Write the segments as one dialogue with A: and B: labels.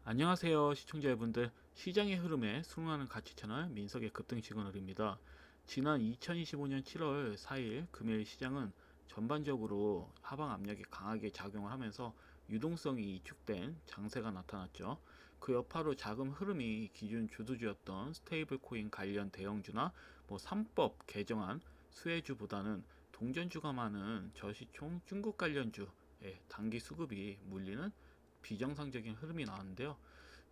A: 안녕하세요 시청자 여러분들, 시장의 흐름에 순응하는 가치 채널 민석의 급등 시그널입니다. 지난 2025년 7월 4일 금요일 시장은 전반적으로 하방 압력이 강하게 작용을 하면서 유동성이 위축된 장세가 나타났죠. 그 여파로 자금 흐름이 기존 주도주였던 스테이블 코인 관련 대형주나 3법 개정한 수혜주보다는 동전주가 많은 저시총 중국 관련주의 단기 수급이 물리는 비정상적인 흐름이 나왔는데요.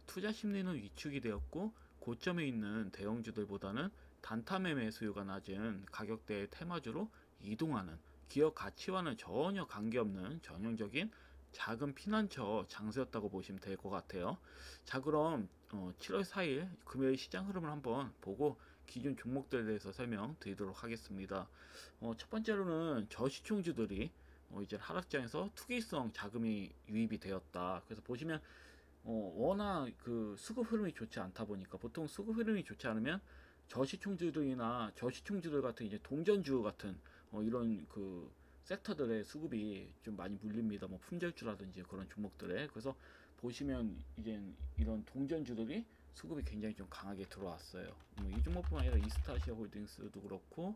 A: 투자 심리는 위축이 되었고, 고점에 있는 대형주들보다는 단타 매매 수요가 낮은 가격대의 테마주로 이동하는, 기업 가치와는 전혀 관계없는 전형적인 작은 피난처 장세였다고 보시면 될 것 같아요. 자, 그럼 7월 4일 금요일 시장 흐름을 한번 보고 기존 종목들에 대해서 설명드리도록 하겠습니다. 첫 번째로는 저시총주들이 이제 하락장에서 투기성 자금이 유입이 되었다. 그래서 보시면 워낙 그 수급 흐름이 좋지 않다 보니까, 보통 수급 흐름이 좋지 않으면 저시총주들이나 저시총주들 같은 이제 동전주 같은 이런 그 섹터들의 수급이 좀 많이 물립니다. 뭐 품절주라든지 그런 종목들에. 그래서 보시면 이제 이런 동전주들이 수급이 굉장히 좀 강하게 들어왔어요. 이 종목뿐만 아니라 이스타시아 홀딩스도 그렇고,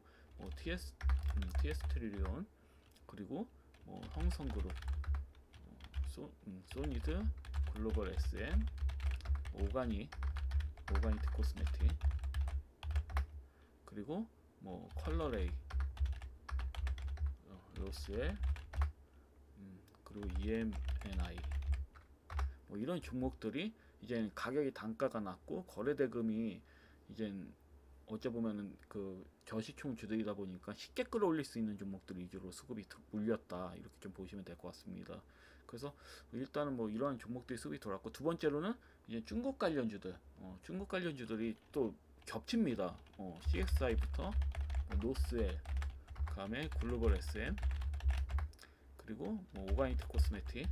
A: TS 트리리온, 그리고 형성그룹, 소니드, 글로벌 SM, 오가니트 코스메틱, 그리고 컬러레이, 로스웰, 그리고 EMNI, 이런 종목들이 이제 가격이 단가가 낮고 거래대금이 이제 어째 보면은 그 저시총 주들이다 보니까 쉽게 끌어올릴 수 있는 종목들 위주로 수급이 물렸다, 이렇게 좀 보시면 될 것 같습니다. 그래서 일단은 이러한 종목들이 수급이 돌았고, 두 번째로는 이제 중국 관련주들, 중국 관련주들이 또 겹칩니다. CXI부터 노스웰, 그다음에 글로벌 SM, 그리고 오가니트 코스메틱,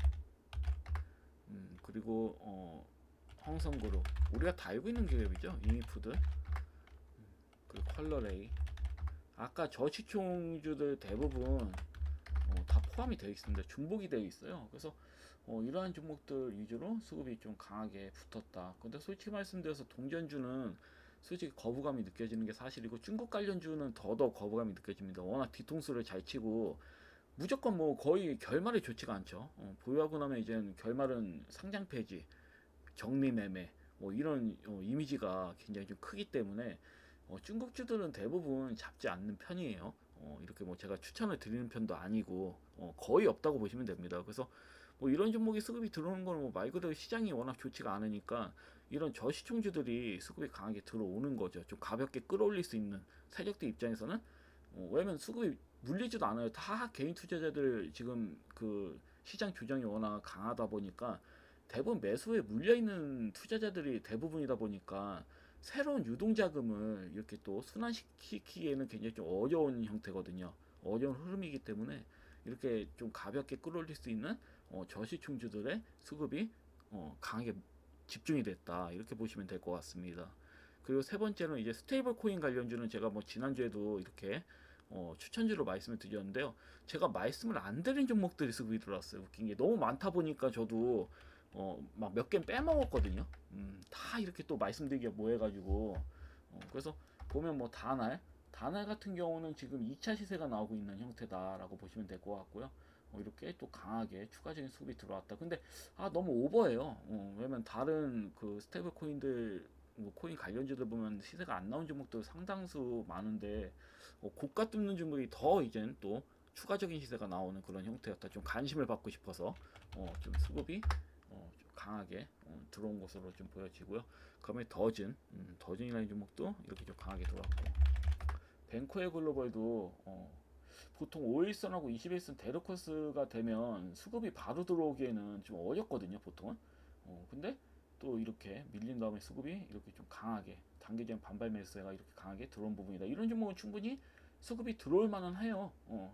A: 그리고 황성그룹, 우리가 다 알고 있는 기업이죠. 이미푸드, 그리고 컬러레이. 아까 저시총주들 대부분 다 포함이 되어 있습니다. 중복이 되어 있어요. 그래서 이러한 종목들 위주로 수급이 좀 강하게 붙었다. 근데 솔직히 말씀드려서 동전주는 솔직히 거부감이 느껴지는 게 사실이고, 중국 관련주는 더더욱 거부감이 느껴집니다. 워낙 뒤통수를 잘 치고 무조건 거의 결말이 좋지가 않죠. 보유하고 나면 이제 결말은 상장 폐지, 정리 매매, 이런 이미지가 굉장히 좀 크기 때문에 중국주들은 대부분 잡지 않는 편이에요. 이렇게 제가 추천을 드리는 편도 아니고 거의 없다고 보시면 됩니다. 그래서 이런 종목이 수급이 들어오는 건 말 그대로 시장이 워낙 좋지가 않으니까 이런 저시총주들이 수급이 강하게 들어오는 거죠. 좀 가볍게 끌어올릴 수 있는 세력들 입장에서는, 왜냐면 수급이 물리지도 않아요. 다 개인 투자자들 지금 그 시장 조정이 워낙 강하다 보니까 대부분 매수에 물려있는 투자자들이 대부분이다 보니까 새로운 유동자금을 이렇게 또 순환시키기에는 굉장히 좀 어려운 형태거든요. 어려운 흐름이기 때문에 이렇게 좀 가볍게 끌어올릴 수 있는 저시총주들의 수급이 강하게 집중이 됐다, 이렇게 보시면 될 것 같습니다. 그리고 세 번째는 이제 스테이블 코인 관련주는 제가 지난주에도 이렇게 추천주로 말씀을 드렸는데요. 제가 말씀을 안 드린 종목들이 수급이 들어왔어요. 웃긴 게 너무 많다 보니까 저도 막 몇 개 빼먹었거든요. 다 이렇게 또 말씀드리기가 뭐해가지고, 그래서 보면 다날 같은 경우는 지금 2차 시세가 나오고 있는 형태다라고 보시면 될 것 같고요. 이렇게 또 강하게 추가적인 수급이 들어왔다. 근데 너무 오버해요. 왜냐면 다른 그 스테이블 코인들, 코인 관련주들 보면 시세가 안 나온 종목도 상당수 많은데, 고가 뚫는 종목이 더 이젠 또 추가적인 시세가 나오는 그런 형태였다. 좀 관심을 받고 싶어서 좀 수급이 좀 강하게 들어온 것으로 좀 보여지고요. 그다음에 더즌이라는 종목도 이렇게 좀 강하게 들어왔고, 벤코의 글로벌도 보통 5일선하고 21선 데르코스가 되면 수급이 바로 들어오기에는 좀 어렵거든요, 보통은. 근데 또 이렇게 밀린 다음에 수급이 이렇게 좀 강하게, 단기적인 반발 매수세가 이렇게 강하게 들어온 부분이다. 이런 종목은 충분히 수급이 들어올 만은 해요.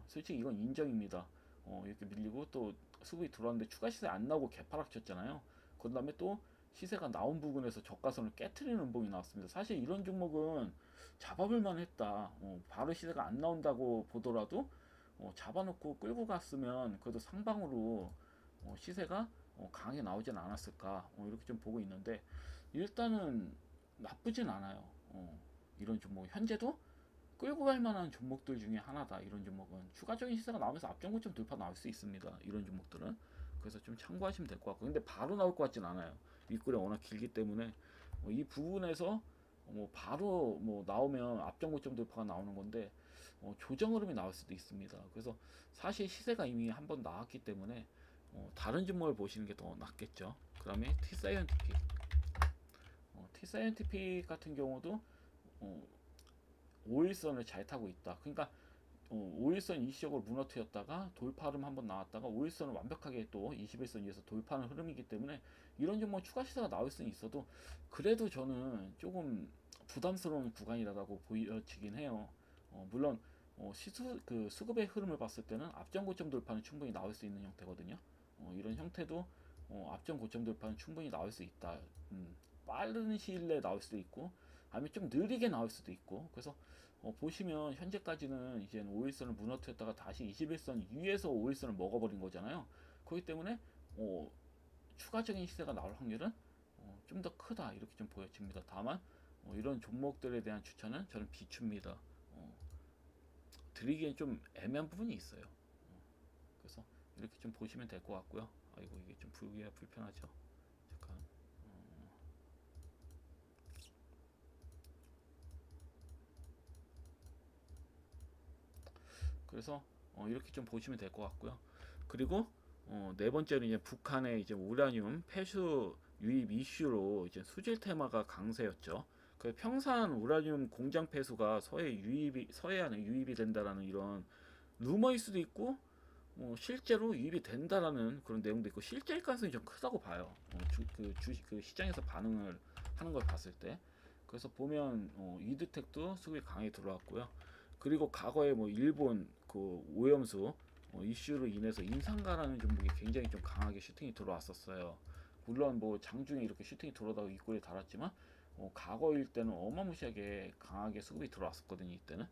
A: 솔직히 이건 인정입니다. 이렇게 밀리고 또 수급이 들어왔는데 추가 시세 안 나오고 개파락 쳤잖아요. 그 다음에 또 시세가 나온 부분에서 저가선을 깨트리는 음봉이 나왔습니다. 사실 이런 종목은 잡아볼만 했다. 바로 시세가 안 나온다고 보더라도 잡아놓고 끌고 갔으면 그래도 상방으로 시세가 강하게 나오진 않았을까 이렇게 좀 보고 있는데 일단은 나쁘진 않아요. 이런 종목 현재도 끌고 갈 만한 종목들 중에 하나다. 이런 종목은 추가적인 시세가 나오면서 앞전고점 돌파 나올 수 있습니다. 이런 종목들은 그래서 좀 참고하시면 될 것 같고 근데 바로 나올 것 같진 않아요. 윗골이 워낙 길기 때문에 이 부분에서 뭐 바로 뭐 나오면 앞전고점 돌파가 나오는 건데 조정 흐름이 나올 수도 있습니다. 그래서 사실 시세가 이미 한번 나왔기 때문에 다른 종목을 보시는 게 더 낫겠죠. 그 다음에 T사이언티픽 T사이언티픽 같은 경우도 5일선을 잘 타고 있다. 그러니까 5일선 일시적으로 무너뜨렸다가 돌파 흐름 한번 나왔다가 5일선을 완벽하게 또 21선 위에서 돌파하는 흐름이기 때문에 이런 종목 추가 시세가 나올 수는 있어도 그래도 저는 조금 부담스러운 구간이라고 보여지긴 해요. 물론 그 수급의 흐름을 봤을 때는 앞전 고점 돌파는 충분히 나올 수 있는 형태거든요. 이런 형태도 앞전 고점 돌파는 충분히 나올 수 있다. 빠른 시일 내에 나올 수도 있고 아니면 좀 느리게 나올 수도 있고 그래서 보시면 현재까지는 이제 5일선을 무너뜨렸다가 다시 21선 위에서 5일선을 먹어버린 거잖아요. 그렇기 때문에 추가적인 시세가 나올 확률은 좀 더 크다 이렇게 좀 보여집니다. 다만 이런 종목들에 대한 추천은 저는 비춥니다. 드리기엔 좀 애매한 부분이 있어요. 그래서 이렇게 좀 보시면 될 것 같고요. 아이고 이게 좀 보기가 불편하죠. 잠깐. 그래서 이렇게 좀 보시면 될 것 같고요. 그리고 네 번째는 이제 북한의 이제 우라늄 폐수 유입 이슈로 이제 수질 테마가 강세였죠. 그 평산 우라늄 공장 폐수가 서해안에 유입이 된다라는 이런 루머일 수도 있고 실제로 유입이 된다라는 그런 내용도 있고 실제일 가능성이 좀 크다고 봐요. 그 시장에서 반응을 하는 걸 봤을 때. 그래서 보면 이드텍도 수급이 강하게 들어왔고요. 그리고 과거에 뭐 일본 그 오염수 이슈로 인해서 인상가라는 종목이 굉장히 좀 강하게 슈팅이 들어왔었어요. 물론 뭐 장중에 이렇게 슈팅이 들어오다가 윗골에 달았지만 과거일 때는 어마무시하게 강하게 수급이 들어왔었거든요. 이때는.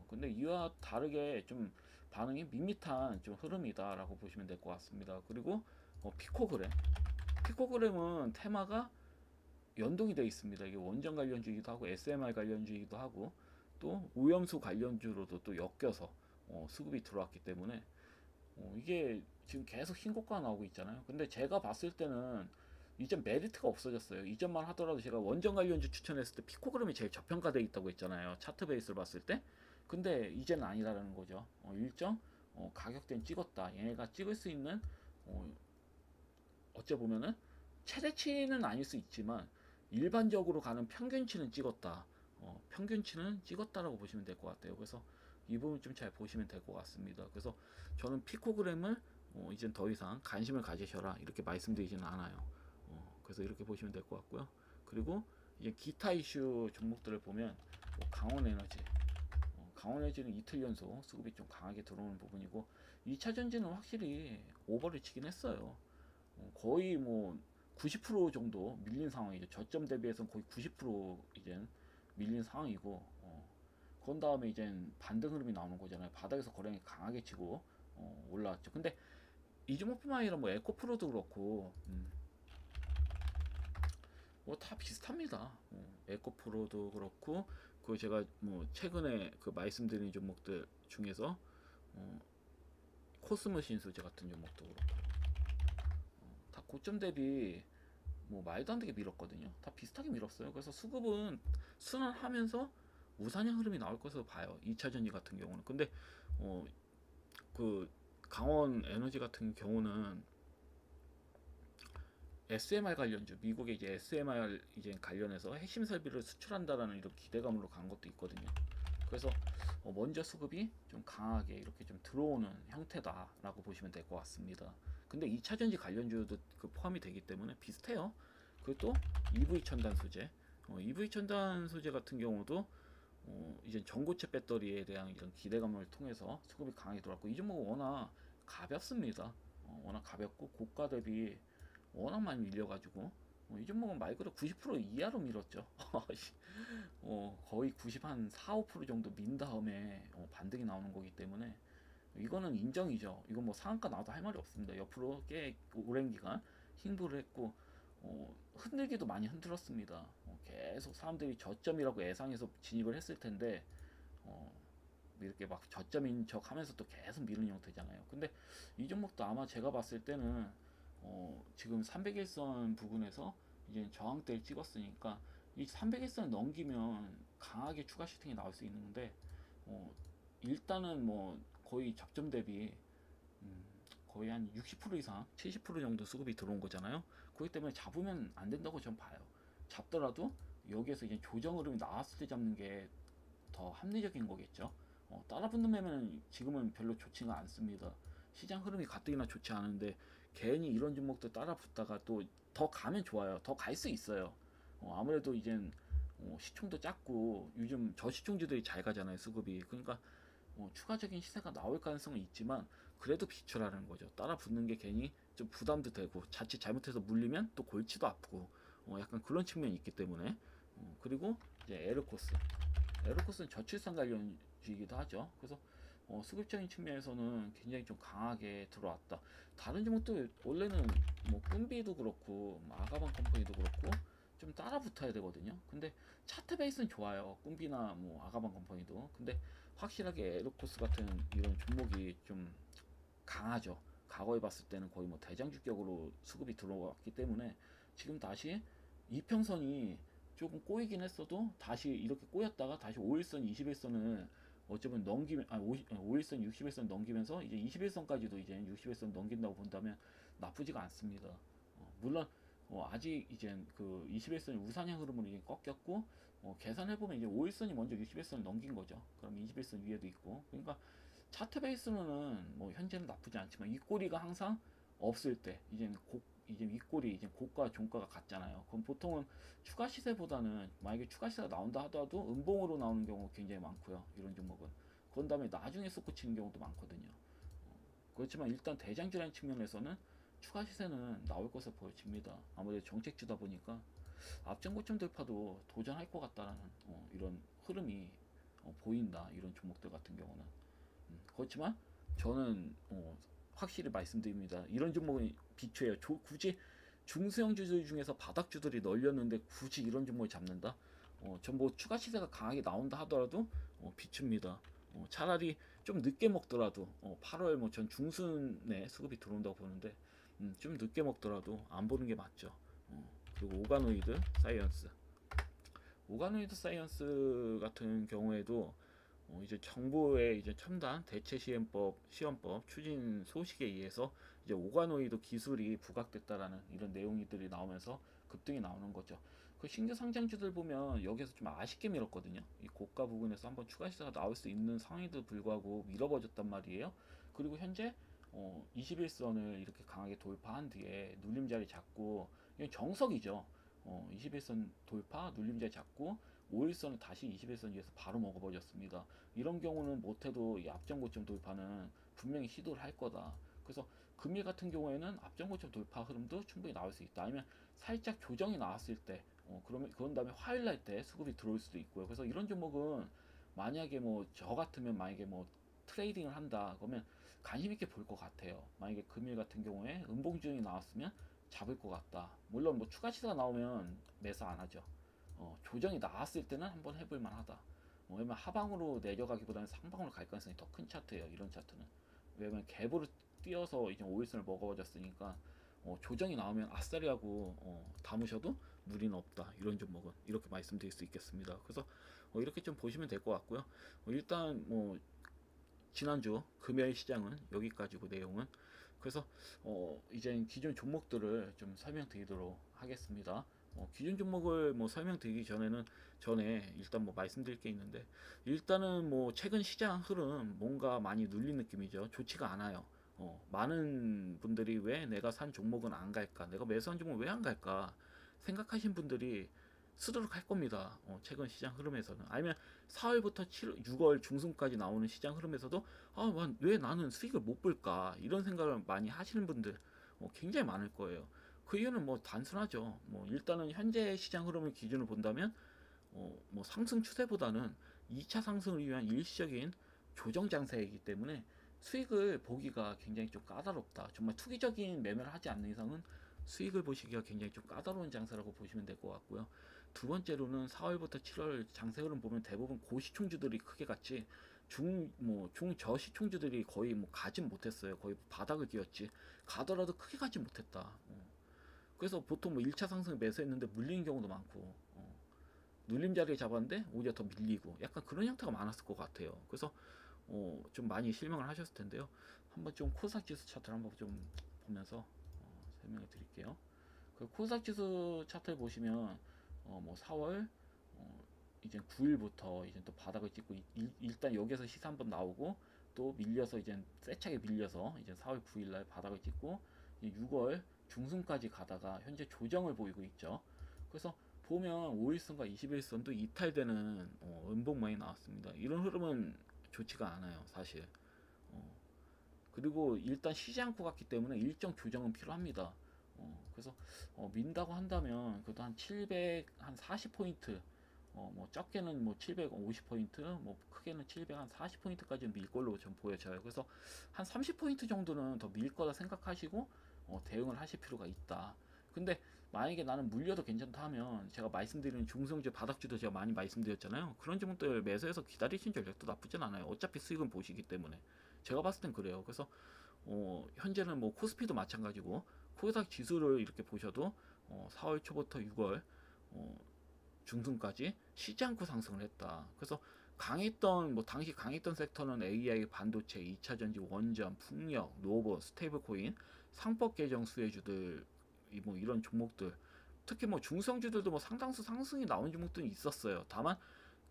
A: 근데 이와 다르게 좀 반응이 밋밋한 좀 흐름이다라고 보시면 될 것 같습니다. 그리고 피코그램은 테마가 연동이 되어 있습니다. 이게 원전 관련주이기도 하고 SMR 관련주이기도 하고 또 오염수 관련주로도 또 엮여서 수급이 들어왔기 때문에 이게 지금 계속 신고가 나오고 있잖아요. 근데 제가 봤을 때는 이전 메리트가 없어졌어요. 이전만 하더라도 제가 원전 관련주 추천했을 때 피코그램이 제일 저평가되어 있다고 했잖아요. 차트 베이스를 봤을 때. 근데 이제는 아니라는 거죠. 일정 가격대는 찍었다. 얘네가 찍을 수 있는 어째 보면은 최대치는 아닐 수 있지만 일반적으로 가는 평균치는 찍었다. 평균치는 찍었다라고 보시면 될 것 같아요. 그래서 이 부분 좀 잘 보시면 될 것 같습니다. 그래서 저는 피코그램을 이젠 더 이상 관심을 가지셔라 이렇게 말씀드리지는 않아요. 그래서 이렇게 보시면 될 것 같고요. 그리고 이제 기타 이슈 종목들을 보면 강원에너지, 강원에너지는 이틀 연속 수급이 좀 강하게 들어오는 부분이고 2차 전지는 확실히 오버를 치긴 했어요. 거의 뭐 90% 정도 밀린 상황이죠. 저점 대비해서는 거의 90% 이제 밀린 상황이고 그런 다음에 이제 반등 흐름이 나오는 거잖아요. 바닥에서 거래량이 강하게 치고 올라왔죠. 근데 이 종목뿐만 아니라 뭐 에코프로도 그렇고 뭐 다 비슷합니다. 에코프로도 그렇고 그 제가 뭐 최근에 그 말씀드린 종목들 중에서 코스모 신소재 같은 종목도 그렇고 다 고점 대비 뭐 말도 안 되게 밀었거든요. 다 비슷하게 밀었어요. 그래서 수급은 순환하면서 우상향 흐름이 나올 것으로 봐요. 2차 전지 같은 경우는. 근데 그 강원 에너지 같은 경우는 SMR 관련주, 미국의 이제 SMR 이제 관련해서 핵심 설비를 수출한다라는 이런 기대감으로 간 것도 있거든요. 그래서 먼저 수급이 좀 강하게 이렇게 좀 들어오는 형태다라고 보시면 될 것 같습니다. 근데 2차 전지 관련주도 그 포함이 되기 때문에 비슷해요. 그리고 또 EV 첨단 소재, EV 첨단 소재 같은 경우도 이제 전고체 배터리에 대한 이런 기대감을 통해서 수급이 강하게 들어왔고 이 종목은 워낙 가볍습니다. 워낙 가볍고 고가 대비 워낙 많이 밀려가지고 이 종목은 말 그대로 90% 이하로 밀었죠. 거의 90 한 4, 5% 정도 민 다음에 반등이 나오는 거기 때문에 이거는 인정이죠. 이건 뭐 상한가 나와도 할 말이 없습니다. 옆으로 꽤 오랜 기간 힘부를 했고 흔들기도 많이 흔들었습니다. 계속 사람들이 저점이라고 예상해서 진입을 했을 텐데 어, 이렇게 막 저점인 척 하면서 또 계속 미는 형태잖아요. 근데 이 종목도 아마 제가 봤을 때는 지금 301선 부근에서 이제 저항대를 찍었으니까 이 301선 넘기면 강하게 추가 슈팅이 나올 수 있는데 어, 일단은 뭐 거의 적점 대비 음, 거의 한 60% 이상 70% 정도 수급이 들어온 거잖아요. 그렇기 때문에 잡으면 안 된다고 전 봐요. 잡더라도 여기에서 이제 조정 흐름이 나왔을 때 잡는 게 더 합리적인 거겠죠. 따라 붙는 매매는 지금은 별로 좋지가 않습니다. 시장 흐름이 가뜩이나 좋지 않은데 괜히 이런 종목도 따라 붙다가 또 더 가면 좋아요. 더 갈 수 있어요. 아무래도 이젠 시총도 작고 요즘 저시총주들이 잘 가잖아요, 수급이. 그러니까 추가적인 시세가 나올 가능성은 있지만 그래도 비추라는 거죠. 따라 붙는 게 괜히 좀 부담도 되고 자칫 잘못해서 물리면 또 골치도 아프고 약간 그런 측면이 있기 때문에 그리고 이제 에르코스는 저출산 관련주이기도 하죠. 그래서 수급적인 측면에서는 굉장히 좀 강하게 들어왔다. 다른 종목도 원래는 뭐 꿈비도 그렇고 뭐 아가방 컴퍼니도 그렇고 좀 따라 붙어야 되거든요. 근데 차트 베이스는 좋아요. 꿈비나 뭐 아가방 컴퍼니도. 근데 확실하게 에르코스 같은 이런 종목이 좀 강하죠. 과거에 봤을 때는 거의 뭐 대장주격으로 수급이 들어왔기 때문에 지금 다시 이평선이 조금 꼬이긴 했어도 다시 이렇게 꼬였다가 다시 5일선, 21선을 어쩌면 넘기면 5일선, 60일선 넘기면서 이제 21선까지도 이제 60일선 넘긴다고 본다면 나쁘지가 않습니다. 물론 아직 이제 그 21선이 우상향 흐름으로 이제 꺾였고 계산해 보면 이제 5일선이 먼저 60일선을 넘긴 거죠. 그럼 21선 위에도 있고 그러니까 차트 베이스로는 뭐 현재는 나쁘지 않지만 윗꼬리가 항상 없을 때 이제 윗꼬리 이제 고가 종가가 같잖아요. 그럼 보통은 추가 시세보다는 만약에 추가 시세가 나온다 하더라도 음봉으로 나오는 경우 굉장히 많고요. 이런 종목은 그런 다음에 나중에 쏟고 치는 경우도 많거든요. 그렇지만 일단 대장주라는 측면에서는 추가 시세는 나올 것으로 보여집니다. 아무래도 정책주다 보니까 앞전 고점 돌파도 도전할 것 같다라는 이런 흐름이 보인다. 이런 종목들 같은 경우는 그렇지만 저는 확실히 말씀드립니다. 이런 종목은 비추해요. 굳이 중소형주들 중에서 바닥주들이 널렸는데 굳이 이런 종목을 잡는다? 전 뭐 추가 시세가 강하게 나온다 하더라도 비춥니다. 차라리 좀 늦게 먹더라도 8월 뭐 전 중순에 수급이 들어온다고 보는데 좀 늦게 먹더라도 안 보는 게 맞죠. 그리고 오가노이드 사이언스 같은 경우에도 이제 정부의 이제 첨단 대체 시험법 추진 소식에 의해서 이제 오가노이드 기술이 부각됐다라는 이런 내용들이 나오면서 급등이 나오는 거죠. 그 신규 상장주들 보면 여기서 좀 아쉽게 밀었거든요. 이 고가 부분에서 한번 추가 시세가 나올 수 있는 상황에도 불구하고 밀어버렸단 말이에요. 그리고 현재 21선을 이렇게 강하게 돌파한 뒤에 눌림자리 잡고 이건 정석이죠. 21선 돌파 눌림자리 잡고 5일선은 다시 21선 위에서 바로 먹어버렸습니다. 이런 경우는 못해도 이 앞전 고점 돌파는 분명히 시도를 할 거다. 그래서 금일 같은 경우에는 앞전 고점 돌파 흐름도 충분히 나올 수 있다. 아니면 살짝 조정이 나왔을 때, 그러면 그런 다음에 화요일 날 때 수급이 들어올 수도 있고요. 그래서 이런 종목은 만약에 뭐 저 같으면 만약에 뭐 트레이딩을 한다 그러면 관심 있게 볼 것 같아요. 만약에 금일 같은 경우에 음봉주행이 나왔으면 잡을 것 같다. 물론 뭐 추가 시세가 나오면 매수 안 하죠. 조정이 나왔을 때는 한번 해볼 만하다. 왜냐면 하방으로 내려가기보다는 상방으로 갈 가능성이 더 큰 차트예요. 이런 차트는. 왜냐면 갭으로 뛰어서 이제 5일선을 먹어버렸으니까 조정이 나오면 아싸리 하고 담으셔도 무리는 없다. 이런 종목은 이렇게 말씀드릴 수 있겠습니다. 그래서 이렇게 좀 보시면 될 것 같고요. 일단 뭐 지난주 금요일 시장은 여기까지고 내용은 그래서 이제 기존 종목들을 좀 설명드리도록 하겠습니다. 기존 종목을 뭐 설명드리기 전에 일단 뭐 말씀드릴 게 있는데 일단은 뭐 최근 시장 흐름 뭔가 많이 눌린 느낌이죠. 좋지가 않아요. 많은 분들이 왜 내가 산 종목은 안 갈까? 내가 매수한 종목은 왜 안 갈까? 생각하신 분들이 쓰도록 할 겁니다. 최근 시장 흐름에서는 아니면 4월부터 6월 중순까지 나오는 시장 흐름에서도 왜 나는 수익을 못 볼까 이런 생각을 많이 하시는 분들 굉장히 많을 거예요. 그 이유는 뭐 단순하죠. 뭐 일단은 현재 시장 흐름을 기준으로 본다면 뭐 상승 추세보다는 2차 상승을 위한 일시적인 조정 장세이기 때문에 수익을 보기가 굉장히 좀 까다롭다. 정말 투기적인 매매를 하지 않는 이상은 수익을 보시기가 굉장히 좀 까다로운 장세라고 보시면 될 것 같고요. 두 번째로는 4월부터 7월 장세 흐름 보면 대부분 고시총주들이 크게 갔지 중저시총주들이 거의 뭐 가진 못했어요. 거의 바닥을 끼웠지. 가더라도 크게 가지 못했다. 그래서 보통 뭐 1차 상승 매수했는데 물리는 경우도 많고 눌림 자리에 잡았는데 오히려 더 밀리고 약간 그런 형태가 많았을 것 같아요. 그래서 좀 많이 실망을 하셨을 텐데요. 한번 좀 코스닥 지수 차트를 한번 좀 보면서 설명해 드릴게요. 그 코스닥 지수 차트를 보시면 뭐 4월 이제 9일부터 이제 또 바닥을 찍고 일단 여기서 시세 한번 나오고 또 밀려서 이제 세차게 밀려서 이제 4월 9일 날 바닥을 찍고 6월 중순까지 가다가 현재 조정을 보이고 있죠. 그래서 보면 5일선과 21선도 이탈되는 음봉만이 나왔습니다. 이런 흐름은 좋지가 않아요, 사실. 그리고 일단 쉬지 않고 갔기 때문에 일정 조정은 필요합니다. 그래서 민다고 한다면 그래도 한 700, 한 40포인트, 뭐 적게는 뭐 750포인트, 뭐 크게는 700, 한 40포인트까지는 밀 걸로 좀 보여져요. 그래서 한 30포인트 정도는 더 밀 거다 생각하시고 대응을 하실 필요가 있다. 근데 만약에 나는 물려도 괜찮다 하면 제가 말씀드리는 중성주 바닥주도 제가 많이 말씀드렸잖아요. 그런 종목들 매수해서 기다리신 전략도 나쁘진 않아요. 어차피 수익은 보시기 때문에 제가 봤을 땐 그래요. 그래서 현재는 뭐 코스피도 마찬가지고 코스닥 지수를 이렇게 보셔도 4월 초부터 6월 중순까지 쉬지 않고 상승을 했다. 그래서 강했던 뭐 당시 강했던 섹터는 AI, 반도체, 2차전지, 원전, 풍력, 노버, 스테이블코인, 상법 개정 수혜주들 뭐 이런 종목들 특히 뭐 중성주들도 뭐 상당수 상승이 나온 종목들이 있었어요. 다만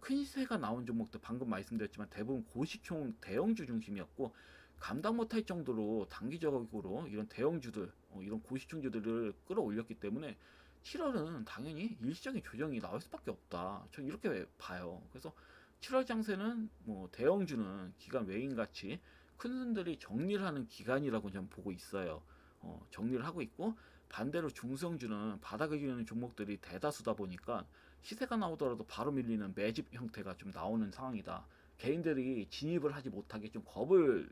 A: 큰 시세가 나온 종목들 방금 말씀드렸지만 대부분 고시총 대형주 중심이었고 감당 못할 정도로 단기적으로 이런 대형주들 이런 고시총주들을 끌어올렸기 때문에 7월은 당연히 일시적인 조정이 나올 수밖에 없다. 전 이렇게 봐요. 그래서 7월 장세는 뭐 대형주는 기간 외인같이 큰 손들이 정리를 하는 기간이라고 저는 보고 있어요. 정리를 하고 있고 반대로 중성주는 바닥을 기는 종목들이 대다수다 보니까 시세가 나오더라도 바로 밀리는 매집 형태가 좀 나오는 상황이다. 개인들이 진입을 하지 못하게 좀 겁을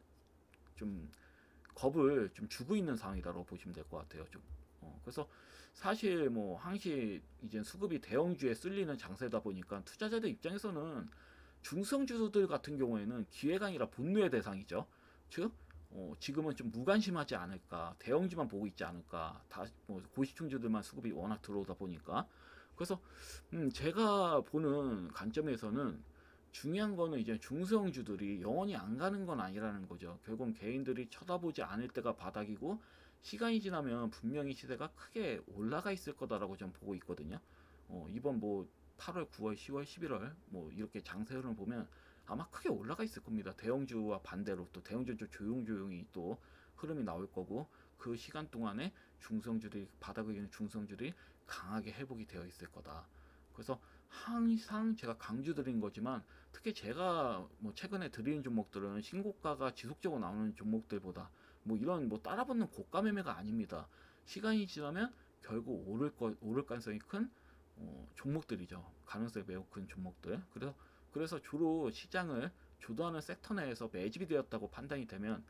A: 좀 주고 있는 상황이다라고 보시면 될 것 같아요. 좀 그래서 사실 뭐 항시 이제 수급이 대형주에 쓸리는 장세다 보니까 투자자들 입장에서는 중성주들 같은 경우에는 기회가 아니라 분노의 대상이죠. 즉 지금은 좀 무관심하지 않을까, 대형주만 보고 있지 않을까, 다뭐 고시총주들만 수급이 워낙 들어오다 보니까 그래서 제가 보는 관점에서는 중요한 거는 이제 중소형주들이 영원히 안 가는 건 아니라는 거죠. 결국은 개인들이 쳐다보지 않을 때가 바닥이고 시간이 지나면 분명히 시세가 크게 올라가 있을 거다라고 저는 보고 있거든요. 이번 뭐 8월, 9월, 10월, 11월 뭐 이렇게 장세 흐름을 보면 아마 크게 올라가 있을 겁니다. 대형주와 반대로 또 대형주는 좀 조용조용히 또 흐름이 나올 거고 그 시간 동안에 중성주들이 바닥을 기는 중성주들이 강하게 회복이 되어 있을 거다. 그래서 항상 제가 강조드린 거지만 특히 제가 뭐 최근에 드리는 종목들은 신고가가 지속적으로 나오는 종목들보다 뭐 이런 뭐 따라붙는 고가 매매가 아닙니다. 시간이 지나면 결국 오를 가능성이 큰 종목들이죠. 가능성이 매우 큰 종목들. 그래서 주로 시장을 주도하는 섹터 내에서 매집이 되었다고 판단이 되면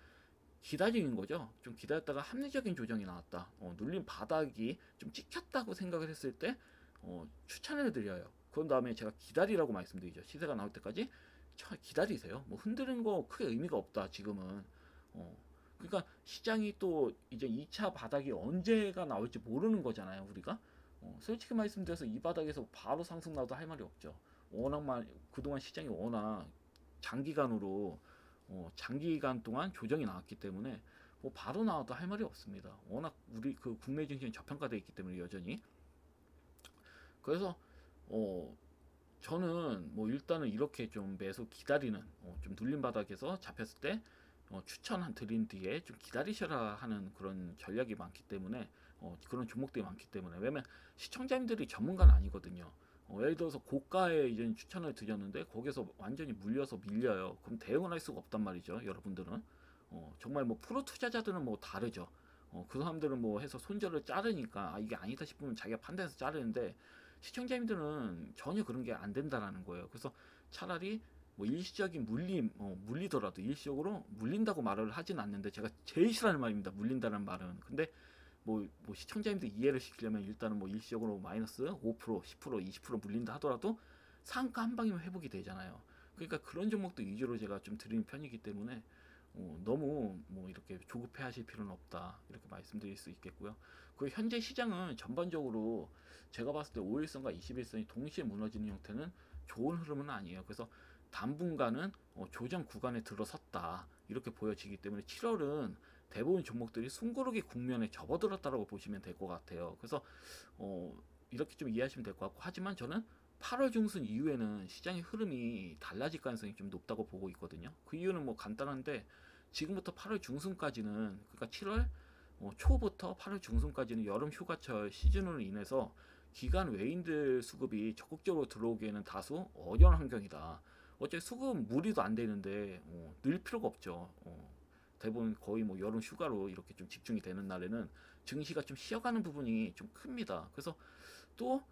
A: 기다리는 거죠. 좀 기다렸다가 합리적인 조정이 나왔다. 눌린 바닥이 좀 찍혔다고 생각을 했을 때 추천을 드려요. 그런 다음에 제가 기다리라고 말씀드리죠. 시세가 나올 때까지 기다리세요. 뭐 흔드는 거 크게 의미가 없다. 지금은. 그러니까 시장이 또 이제 2차 바닥이 언제가 나올지 모르는 거잖아요. 우리가. 솔직히 말씀드려서 이 바닥에서 바로 상승 나도 할 말이 없죠. 그동안 시장이 워낙 장기간으로 장기간 동안 조정이 나왔기 때문에 뭐 바로 나와도 할 말이 없습니다. 워낙 우리 그 국내 증시는 저평가되어 있기 때문에 여전히. 그래서 저는 뭐 일단은 이렇게 좀 매수 기다리는 좀 눌린 바닥에서 잡혔을 때 추천 드린 뒤에 좀 기다리셔라 하는 그런 전략이 많기 때문에 그런 종목들이 많기 때문에 왜냐면 시청자님들이 전문가는 아니거든요. 예를 들어서 고가에 이제 추천을 드렸는데 거기서 완전히 물려서 밀려요. 그럼 대응을 할 수가 없단 말이죠. 여러분들은 정말 뭐 프로 투자자들은 뭐 다르죠. 그 사람들은 뭐 해서 손절을 자르니까 이게 아니다 싶으면 자기가 판단해서 자르는데 시청자님들은 전혀 그런 게 안 된다라는 거예요. 그래서 차라리 뭐 일시적인 물리더라도 일시적으로 물린다고 말을 하진 않는데 제가 제일 싫어하는 말입니다. 물린다는 말은. 근데 뭐 시청자님들 이해를 시키려면 일단은 뭐 일시적으로 마이너스 5%, 10%, 20% 물린다 하더라도 상한가 한 방이면 회복이 되잖아요. 그러니까 그런 종목도 위주로 제가 좀 드리는 편이기 때문에 너무 뭐 이렇게 조급해 하실 필요는 없다 이렇게 말씀드릴 수 있겠고요. 그 현재 시장은 전반적으로 제가 봤을 때 5일선과 21선이 동시에 무너지는 형태는 좋은 흐름은 아니에요. 그래서 당분간은 조정 구간에 들어섰다 이렇게 보여지기 때문에 7월은 대부분 종목들이 숨고르기 국면에 접어들었다고 보시면 될 것 같아요. 그래서 어, 이렇게 좀 이해하시면 될 것 같고, 하지만 저는 8월 중순 이후에는 시장의 흐름이 달라질 가능성이 좀 높다고 보고 있거든요. 그 이유는 뭐 간단한데, 지금부터 8월 중순까지는, 그러니까 7월 초부터 8월 중순까지는 여름 휴가철 시즌으로 인해서 기간 외인들 수급이 적극적으로 들어오기에는 다소 어려운 환경이다. 어차피 수급 무리도 안 되는데 늘 필요가 없죠. 대부분 거의 뭐 여름 휴가로 이렇게 좀 집중이 되는 날에는 증시가 좀 쉬어가는 부분이 좀 큽니다. 그래서 또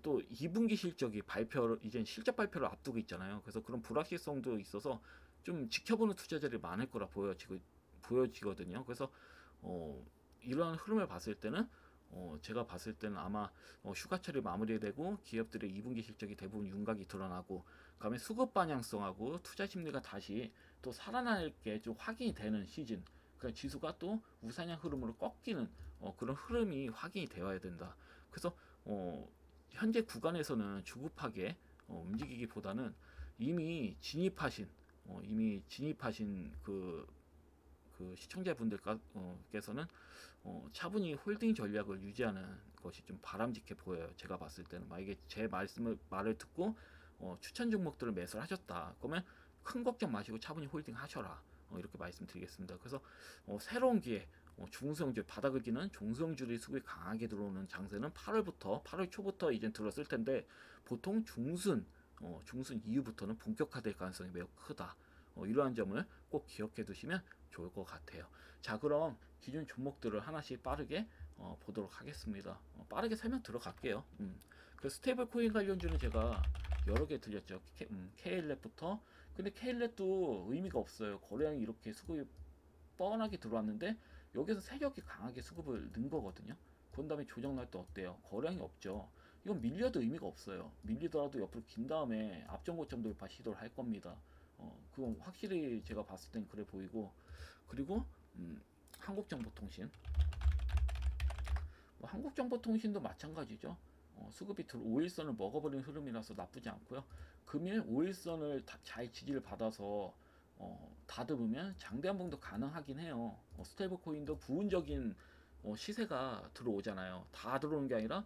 A: 또 2분기 실적이 발표를 이제 실적 발표를 앞두고 있잖아요. 그래서 그런 불확실성도 있어서 좀 지켜보는 투자자들이 많을 거라 보여지거든요. 그래서 이러한 흐름을 봤을 때는 제가 봤을 때는 아마 휴가철이 마무리되고 기업들의 2분기 실적이 대부분 윤곽이 드러나고, 그다음에 수급 반영성하고 투자 심리가 다시 또 살아날 게 좀 확인이 되는 시즌. 그러니까 지수가 또 우상향 흐름으로 꺾이는 그런 흐름이 확인이 되어야 된다. 그래서 현재 구간에서는 주급하게 움직이기보다는 이미 진입하신 그 시청자분들께서는 차분히 홀딩 전략을 유지하는 것이 좀 바람직해 보여요. 제가 봤을 때는 만약에 제 말을 듣고 추천 종목들을 매수를 하셨다 그러면 큰 걱정 마시고 차분히 홀딩 하셔라, 이렇게 말씀드리겠습니다. 그래서 새로운 기회, 중성주 바닥을 기는 중성주의 수급이 강하게 들어오는 장세는 8월 초부터 이제 들었을 텐데, 보통 중순 이후부터는 본격화될 가능성이 매우 크다. 이러한 점을 꼭 기억해 두시면 좋을 것 같아요. 자, 그럼 기존 종목들을 하나씩 빠르게 보도록 하겠습니다. 빠르게 설명 들어갈게요. 그 스테이블 코인 관련주는 제가 여러 개 들렸죠. KL랩부터. 근데 KL랩도 의미가 없어요. 거래량이 이렇게 수급이 뻔하게 들어왔는데 여기서 세력이 강하게 수급을 넣은 거거든요. 그런 다음에 조정 날 때 어때요? 거래량이 없죠. 이건 밀려도 의미가 없어요. 밀리더라도 옆으로 긴 다음에 앞전 고점 돌파 시도를 할 겁니다. 그건 확실히 제가 봤을 땐 그래 보이고, 그리고 한국정보통신, 한국정보통신도 마찬가지죠. 수급이 5일선을 먹어버리는 흐름이라서 나쁘지 않고요. 금일 5일선을 잘 지지를 받아서 다듬으면 장대 한봉도 가능하긴 해요. 스테이블 코인도 부분적인 시세가 들어오잖아요. 다 들어오는 게 아니라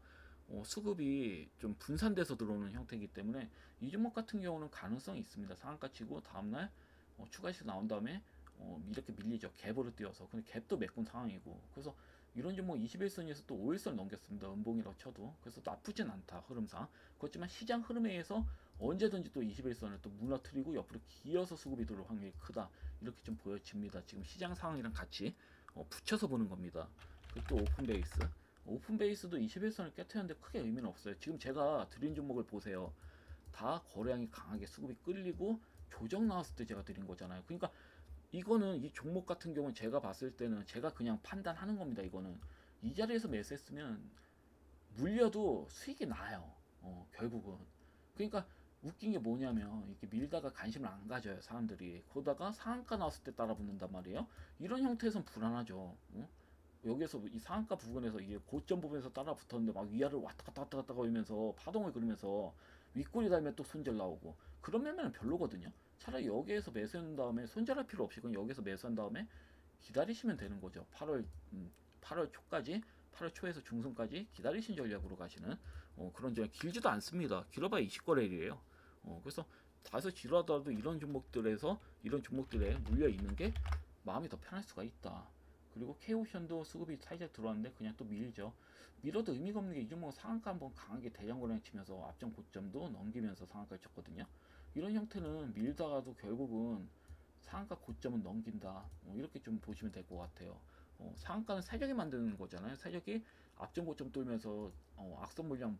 A: 수급이 좀 분산돼서 들어오는 형태이기 때문에 이 종목 같은 경우는 가능성이 있습니다. 상한가 치고 다음날 추가 시세 나온 다음에 이렇게 밀리죠. 갭으로 뛰어서. 근데 갭도 메꾼 상황이고, 그래서 이런 종목 21선에서 또 5일선 넘겼습니다. 음봉이라고 쳐도. 그래서 나쁘진 않다, 흐름상. 그렇지만 시장 흐름에 의해서 언제든지 또 21선을 또 무너뜨리고 옆으로 기어서 수급이 들어올 확률이 크다, 이렇게 좀 보여집니다. 지금 시장 상황이랑 같이 붙여서 보는 겁니다. 그리고 또 오픈베이스도 21선을 깨트렸는데 크게 의미는 없어요. 지금 제가 드린 종목을 보세요. 다 거래량이 강하게 수급이 끌리고 조정 나왔을 때 제가 드린 거잖아요. 그러니까 이거는, 이 종목 같은 경우는 제가 봤을 때는 제가 그냥 판단하는 겁니다. 이거는 이 자리에서 매수했으면 물려도 수익이 나요. 결국은. 그러니까 웃긴 게 뭐냐면, 이렇게 밀다가 관심을 안 가져요 사람들이. 그러다가 상한가 나왔을 때 따라 붙는단 말이에요. 이런 형태에선 불안하죠. 여기서 이 상한가 부분에서 이게 고점 부분에서 따라 붙었는데 막 위아래로 왔다 갔다 거리면서 파동을 그리면서 윗골이 달면 또 손절 나오고, 그런 매매는 별로거든요. 차라리 여기에서 매수한 다음에 손절할 필요 없이 그냥 여기서 매수한 다음에 기다리시면 되는 거죠. 8월 초까지, 8월 초에서 중순까지 기다리신 전략으로 가시는 그런 전략. 길지도 않습니다. 길어봐야 20거래일이에요. 그래서 다소 지루하더라도 이런 종목들에 물려 있는 게 마음이 더 편할 수가 있다. 그리고 K오션도 수급이 살짝 들어왔는데 그냥 또 밀죠. 밀어도 의미가 없는 게, 이 종목 상한가 한번 강하게 대장 거래량 치면서 앞전 고점도 넘기면서 상한가를 쳤거든요. 이런 형태는 밀다가도 결국은 상한가 고점은 넘긴다, 이렇게 좀 보시면 될 것 같아요. 상한가는 세력이 만드는 거잖아요. 세력이 앞전 고점 뚫면서 악성 물량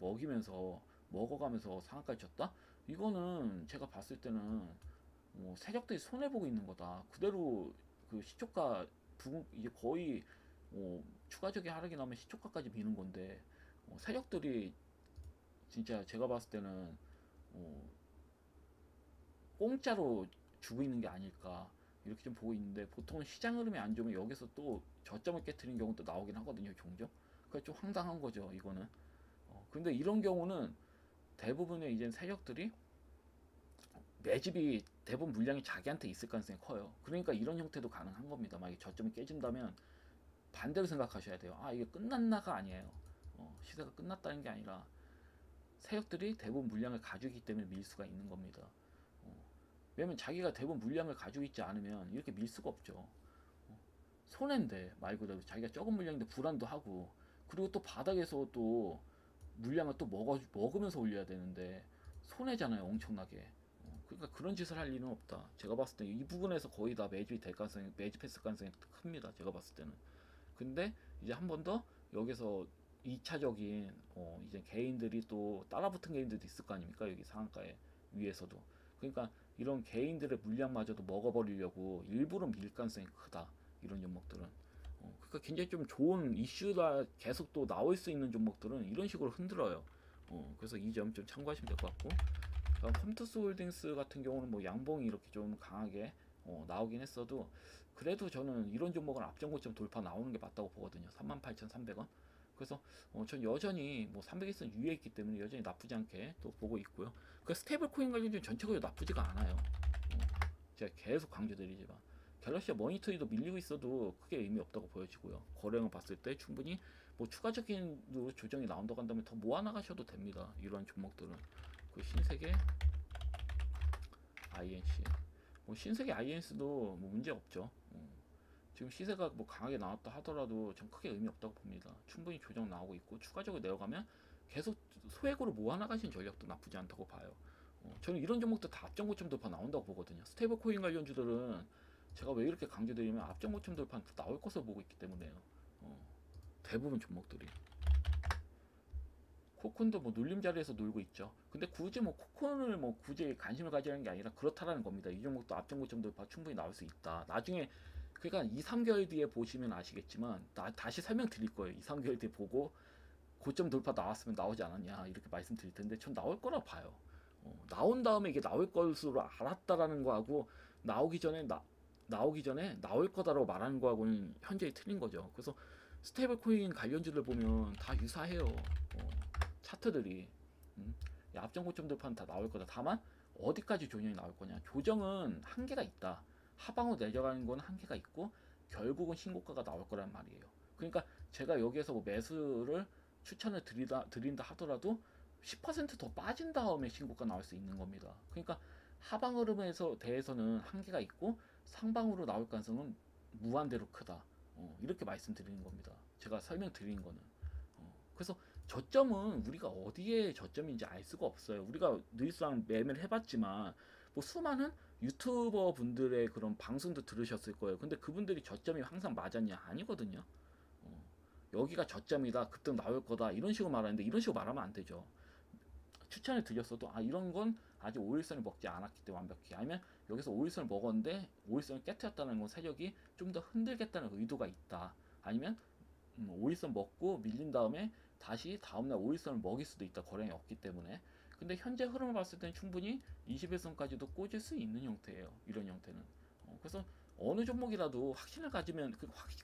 A: 먹어가면서 상한가를 쳤다? 이거는 제가 봤을 때는 세력들이 손해보고 있는 거다. 그대로 그 시초가 부분 이제 거의 추가적인 하락이 나오면 시초가까지 미는 건데 세력들이 진짜 제가 봤을 때는 어, 공짜로 주고 있는 게 아닐까 이렇게 좀 보고 있는데, 보통 시장 흐름이 안 좋으면 여기서 또 저점을 깨트리는 경우도 나오긴 하거든요, 종종. 그러니까 좀 황당한 거죠, 이거는. 근데 이런 경우는 대부분의 이제 세력들이 매집이 대부분 물량이 자기한테 있을 가능성이 커요. 그러니까 이런 형태도 가능한 겁니다. 만약에 저점이 깨진다면 반대로 생각하셔야 돼요. 아, 이게 끝났나가 아니에요. 시세가 끝났다는 게 아니라 세력들이 대부분 물량을 가지고 있기 때문에 밀 수가 있는 겁니다. 왜냐면 자기가 대부분 물량을 가지고 있지 않으면 이렇게 밀 수가 없죠. 손해인데 말 그대로 자기가 적은 물량인데 불안도 하고, 그리고 또 바닥에서 또 물량을 또 먹으면서 올려야 되는데 손해잖아요, 엄청나게. 그러니까 그런 짓을 할 일은 없다. 제가 봤을 때 이 부분에서 거의 다 매집이 될 가능성이, 매집했을 가능성이 큽니다, 제가 봤을 때는. 근데 이제 한 번 더 여기서 2차적인 이제 개인들이 또 따라붙은 개인들도 있을 거 아닙니까, 여기 상한가에 위에서도. 그러니까 이런 개인들의 물량마저도 먹어버리려고 일부러 밀 가능성이 크다, 이런 종목들은. 그러니까 굉장히 좀 좋은 이슈가 계속 또 나올 수 있는 종목들은 이런 식으로 흔들어요. 그래서 이 점 좀 참고하시면 될 것 같고, 컴투스 홀딩스 같은 경우는 뭐 양봉이 이렇게 좀 강하게 나오긴 했어도, 그래도 저는 이런 종목은 앞전고점 돌파 나오는 게 맞다고 보거든요. 38,300원. 그래서 전 여전히 뭐 300일선 위에 있기 때문에 여전히 나쁘지 않게 또 보고 있고요. 그 스테이블 코인 관련주는 전체적으로 나쁘지가 않아요. 제가 계속 강조드리지만 갤럭시와 머니터리도 밀리고 있어도 크게 의미 없다고 보여지고요. 거래량을 봤을 때 충분히 뭐 추가적인 조정이 나온다고 한다면 더 모아나가셔도 됩니다, 이런 종목들은. 그 신세계 INC, 뭐 신세계 INC도 뭐 문제 없죠. 지금 시세가 뭐 강하게 나왔다 하더라도 전 크게 의미 없다고 봅니다. 충분히 조정 나오고 있고 추가적으로 내려가면 계속 소액으로 모아나가신 전략도 나쁘지 않다고 봐요. 저는 이런 종목도 다 앞전 고점 돌파 나온다고 보거든요. 스테이블 코인 관련주들은 제가 왜 이렇게 강조드리면 앞전 고점 돌파 나올 것으로 보고 있기 때문에요. 대부분 종목들이. 코쿤도 뭐 눌림 자리에서 놀고 있죠. 근데 굳이 뭐 코쿤을 뭐 굳이 관심을 가지는 게 아니라 그렇다라는 겁니다. 이 종목도 앞전 고점 돌파 충분히 나올 수 있다. 나중에 그러니까 2, 3개월 뒤에 보시면 아시겠지만 다시 설명드릴 거예요. 2, 3개월 뒤에 보고 고점 돌파 나왔으면 나오지 않았냐 이렇게 말씀드릴 텐데 전 나올 거라 봐요. 나온 다음에 이게 나올 것으로 알았다라는 거하고 나오기 전에 나올 거다라고 말하는 거하고는 현저히 틀린 거죠. 그래서 스테이블 코인 관련주들 보면 다 유사해요. 차트들이. 앞전 고점 돌파는 다 나올 거다. 다만 어디까지 조정이 나올 거냐. 조정은 한계가 있다. 하방으로 내려가는 건 한계가 있고 결국은 신고가가 나올 거란 말이에요. 그러니까 제가 여기에서 뭐 매수를 추천을 드린다 하더라도 10%더 빠진 다음에 신고가 나올 수 있는 겁니다. 그러니까 하방 흐름에서 대해서는 한계가 있고 상방으로 나올 가능성은 무한대로 크다. 이렇게 말씀드리는 겁니다. 제가 설명드리는 거는. 그래서 저점은 우리가 어디에 저점인지 알 수가 없어요. 우리가 늘상 매매를 해봤지만 뭐 수많은 유튜버 분들의 그런 방송도 들으셨을 거예요. 근데 그분들이 저점이 항상 맞았냐? 아니거든요. 여기가 저점이다, 급등 나올 거다 이런 식으로 말하는데 이런 식으로 말하면 안 되죠. 추천을 드렸어도 이런 건 아직 5일선을 먹지 않았기 때문에 완벽히, 아니면 여기서 5일선을 먹었는데 5일선을 깨뜨렸다는 건 세력이 좀 더 흔들겠다는 의도가 있다, 아니면 5일선 먹고 밀린 다음에 다시 다음날 5일선을 먹일 수도 있다, 거래량이 없기 때문에. 근데 현재 흐름을 봤을 때는 충분히 21선까지도 꽂을 수 있는 형태예요, 이런 형태는. 그래서 어느 종목이라도 확신을 가지면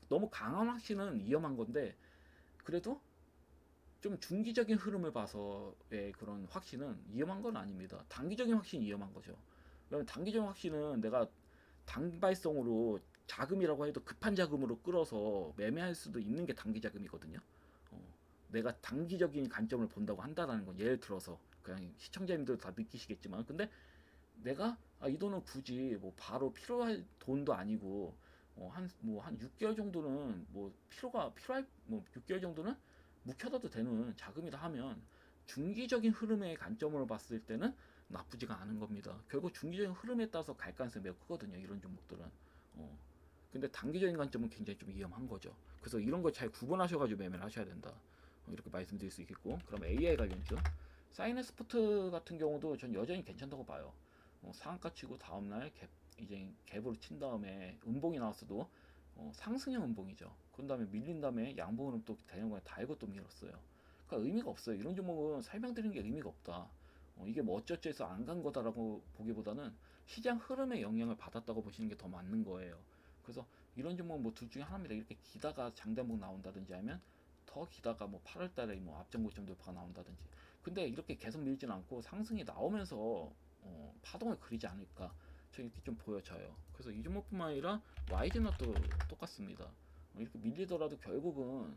A: 너무 강한 확신은 위험한 건데, 그래도 좀 중기적인 흐름을 봐서의 그런 확신은 위험한 건 아닙니다. 단기적인 확신이 위험한 거죠. 왜냐면 단기적인 확신은 내가 단발성으로 자금이라고 해도 급한 자금으로 끌어서 매매할 수도 있는 게 단기 자금이거든요. 내가 단기적인 관점을 본다고 한다라는 건, 예를 들어서 그냥 시청자님들 다 느끼시겠지만, 근데 내가 이 돈은 굳이 뭐 바로 필요할 돈도 아니고 한 6개월 정도는 뭐 필요할 뭐 6개월 정도는 묵혀둬도 되는 자금이다 하면 중기적인 흐름의 관점으로 봤을 때는 나쁘지가 않은 겁니다. 결국 중기적인 흐름에 따라서 갈 가능성이 매우 크거든요, 이런 종목들은. 근데 단기적인 관점은 굉장히 좀 위험한 거죠. 그래서 이런 걸 잘 구분하셔가지고 매매를 하셔야 된다, 이렇게 말씀드릴 수 있겠고. 그럼 AI 관련주 사이언스포트 같은 경우도 전 여전히 괜찮다고 봐요. 상한가 치고 다음날 이제 갭으로 친 다음에 음봉이 나왔어도 상승형 음봉이죠. 그런 다음에 밀린 다음에 양봉 흐름 또 대형관에 달고 또 밀었어요. 그러니까 의미가 없어요. 이런 종목은 설명드리는 게 의미가 없다. 이게 뭐 어쩌죠 해서 안 간 거다라고 보기보다는 시장 흐름에 영향을 받았다고 보시는 게 더 맞는 거예요. 그래서 이런 종목은 뭐 둘 중에 하나입니다. 이렇게 기다가 장대봉 나온다든지 하면 더 기다가 뭐 8월 달에 뭐 앞전 고점 돌파가 나온다든지. 근데 이렇게 계속 밀진 않고 상승이 나오면서 파동을 그리지 않을까. 저 이렇게 좀 보여져요. 그래서 이 종목뿐만 아니라 YGN도 똑같습니다. 이렇게 밀리더라도 결국은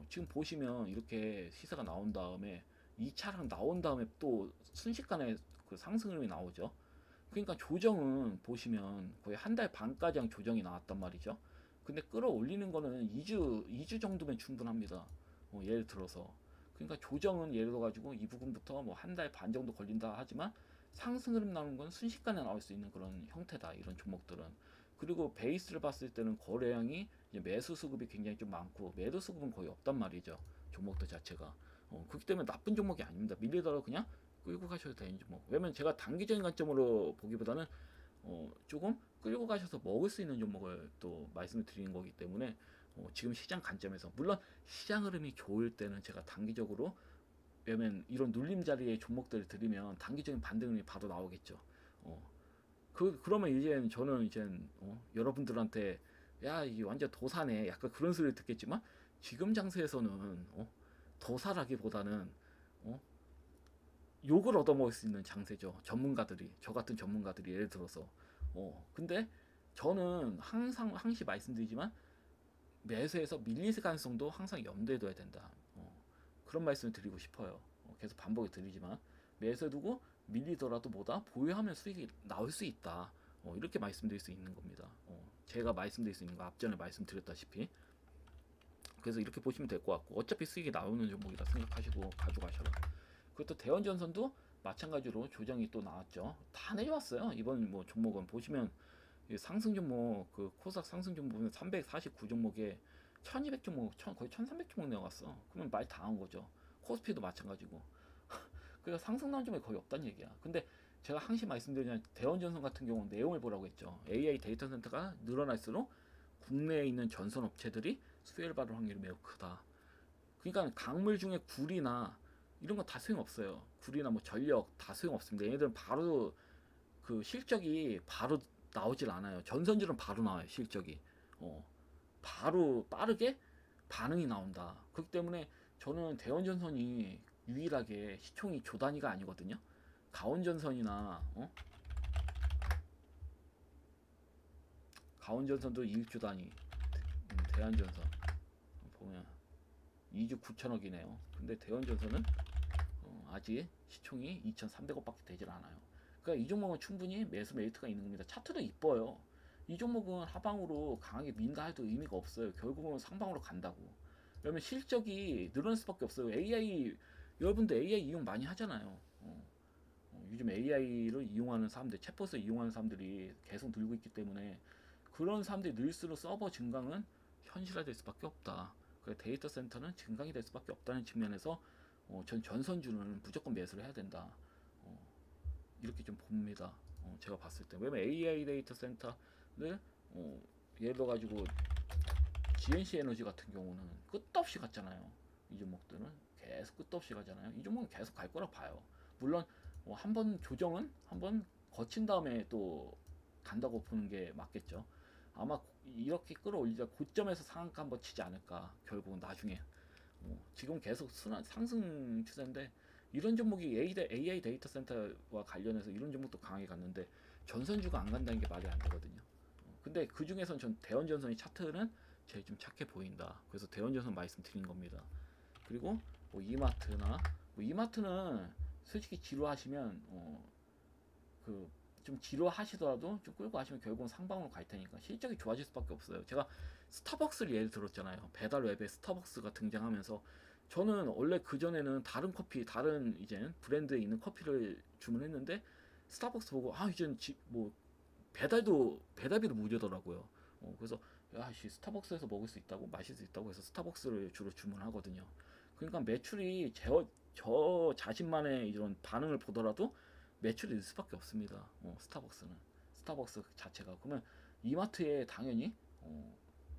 A: 지금 보시면 이렇게 시세가 나온 다음에 2차랑 나온 다음에 또 순식간에 그 상승 흐름이 나오죠. 그러니까 조정은 보시면 거의 한 달 반까지 한 조정이 나왔단 말이죠. 근데 끌어올리는 거는 2주 정도면 충분합니다. 예를 들어서. 그러니까 조정은 예를 들어 가지고 이 부분부터 뭐 한 달 반 정도 걸린다 하지만 상승 흐름 나오는 건 순식간에 나올 수 있는 그런 형태다. 이런 종목들은. 그리고 베이스를 봤을 때는 거래량이 이제 매수 수급이 굉장히 좀 많고 매도 수급은 거의 없단 말이죠. 종목들 자체가. 그렇기 때문에 나쁜 종목이 아닙니다. 밀리더라도 그냥 끌고 가셔도 되는 종목. 왜냐면 제가 단기적인 관점으로 보기보다는 조금 끌고 가셔서 먹을 수 있는 종목을 또 말씀을 드리는 거기 때문에 지금 시장 관점에서 물론 시장 흐름이 좋을 때는 제가 단기적으로 왜냐면 이런 눌림 자리에 종목들을 들이면 단기적인 반등이 바로 나오겠죠. 그러면 이제 저는 이제 여러분들한테 야 이게 완전 도사네 약간 그런 소리를 듣겠지만 지금 장세에서는 도사라기보다는 욕을 얻어먹을 수 있는 장세죠. 전문가들이 저 같은 전문가들이 예를 들어서 근데 저는 항시 말씀드리지만 매수에서 밀릴 가능성도 항상 염두에 둬야 된다. 그런 말씀을 드리고 싶어요. 계속 반복을 드리지만 매수에 두고 밀리더라도 뭐다 보유하면 수익이 나올 수 있다. 이렇게 말씀드릴 수 있는 겁니다. 제가 말씀드릴 수 있는 거 앞전에 말씀드렸다시피 그래서 이렇게 보시면 될 것 같고 어차피 수익이 나오는 종목이다 생각하시고 가져가셔라. 그것도 대원전선도 마찬가지로 조정이 또 나왔죠. 다 내려왔어요. 이번 뭐 종목은 보시면 상승 종목 그 코스닥 상승 종목 보면 349 종목에 1200 종목 거의 1300 종목 내려갔어. 그러면 말 다 한 거죠. 코스피도 마찬가지고. 그래서 상승 나온 종목이 거의 없다는 얘기야. 근데 제가 항상 말씀드리면 대원전선 같은 경우는 내용을 보라고 했죠. AI 데이터 센터가 늘어날수록 국내에 있는 전선 업체들이 수혜를 받을 확률이 매우 크다. 그러니까 강물 중에 구리나 이런 거 다 소용없어요. 구리나 뭐 전력 다 소용없습니다. 얘네들은 바로 그 실적이 바로 나오질 않아요. 전선주는 바로 나와요. 실적이. 바로 빠르게 반응이 나온다. 그렇기 때문에 저는 대원전선이 유일하게 시총이 조 단위가 아니거든요. 가온전선이나 가온전선도 1조 단위, 대한전선 보면 2조 9천억이네요. 근데 대원전선은 아직 시총이 2,300억밖에 되질 않아요. 그러니까 이 종목은 충분히 매수 메리트가 있는 겁니다. 차트도 이뻐요. 이 종목은 하방으로 강하게 민다 해도 의미가 없어요. 결국은 상방으로 간다고. 왜냐면 실적이 늘어날 수밖에 없어요. AI 여러분들 AI 이용 많이 하잖아요. 요즘 AI를 이용하는 사람들, 챗봇을 이용하는 사람들이 계속 늘고 있기 때문에 그런 사람들이 늘수록 서버 증강은 현실화될 수밖에 없다. 그래서 데이터 센터는 증강이 될 수밖에 없다는 측면에서 전 전선주는 무조건 매수를 해야 된다. 이렇게 좀 봅니다. 제가 봤을 때. 왜냐면 AI 데이터 센터를 예를 들어 가지고 GNC 에너지 같은 경우는 끝도 없이 갔잖아요. 이 종목들은 계속 끝도 없이 가잖아요. 이 종목은 계속 갈 거라 봐요. 물론 한번 조정은 한번 거친 다음에 또 간다고 보는 게 맞겠죠. 아마 이렇게 끌어올리자 고점에서 상한가 한번 치지 않을까. 결국은 나중에 지금 계속 상승 추세인데 이런 종목이 AI 데이터 센터와 관련해서 이런 종목도 강하게 갔는데 전선주가 안 간다는 게 말이 안 되거든요. 근데 그 중에선 전 대원전선이 차트는 제일 좀 착해 보인다. 그래서 대원전선 말씀드린 겁니다. 그리고 뭐 이마트나 뭐 이마트는 솔직히 지루하시면 그 좀 지루하시더라도 좀 끌고 가시면 결국은 상방으로 갈 테니까 실적이 좋아질 수밖에 없어요. 제가 스타벅스를 예를 들었잖아요. 배달 웹에 스타벅스가 등장하면서 저는 원래 그 전에는 다른 커피, 다른 이제 브랜드에 있는 커피를 주문했는데 스타벅스 보고 이제는 뭐 배달비도 무료더라고요. 그래서 야씨 스타벅스에서 먹을 수 있다고 마실 수 있다고 해서 스타벅스를 주로 주문하거든요. 그러니까 매출이 저 자신만의 이런 반응을 보더라도 매출이 늘 수밖에 없습니다. 스타벅스 자체가 그러면 이마트에 당연히